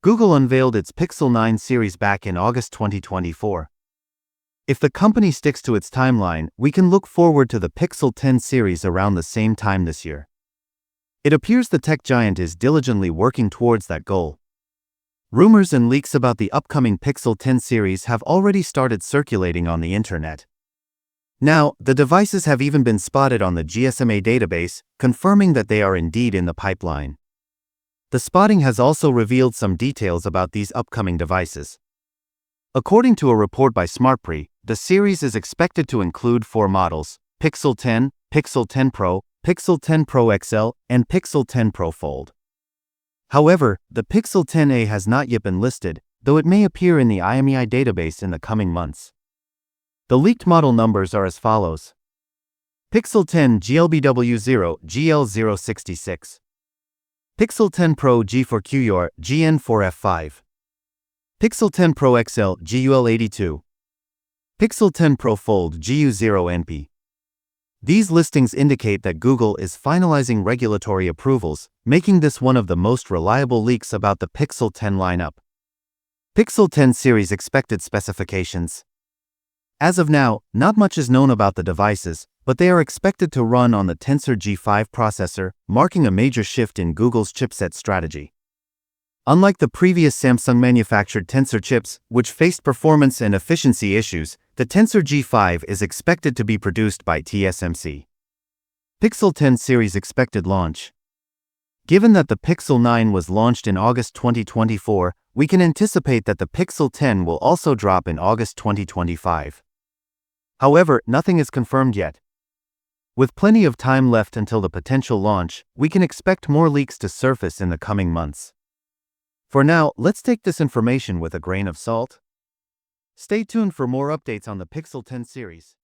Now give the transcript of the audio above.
Google unveiled its Pixel 9 series back in August 2024. If the company sticks to its timeline, we can look forward to the Pixel 10 series around the same time this year. It appears the tech giant is diligently working towards that goal. Rumors and leaks about the upcoming Pixel 10 series have already started circulating on the internet. Now, the devices have even been spotted on the GSMA database, confirming that they are indeed in the pipeline. The spotting has also revealed some details about these upcoming devices. According to a report by SmartPre, the series is expected to include 4 models: Pixel 10, Pixel 10 Pro, Pixel 10 Pro XL, and Pixel 10 Pro Fold. However, the Pixel 10a has not yet been listed, though it may appear in the IMEI database in the coming months. The leaked model numbers are as follows: Pixel 10 GLBW0 GL066, Pixel 10 Pro G4QR GN4F5, Pixel 10 Pro XL GUL82, Pixel 10 Pro Fold GU0NP. These listings indicate that Google is finalizing regulatory approvals, making this one of the most reliable leaks about the Pixel 10 lineup. Pixel 10 series expected specifications. As of now, not much is known about the devices, but they are expected to run on the Tensor G5 processor, marking a major shift in Google's chipset strategy. Unlike the previous Samsung-manufactured Tensor chips, which faced performance and efficiency issues, the Tensor G5 is expected to be produced by TSMC. Pixel 10 series expected launch. Given that the Pixel 9 was launched in August 2024, we can anticipate that the Pixel 10 will also drop in August 2025. However, nothing is confirmed yet. With plenty of time left until the potential launch, we can expect more leaks to surface in the coming months. For now, let's take this information with a grain of salt. Stay tuned for more updates on the Pixel 10 series.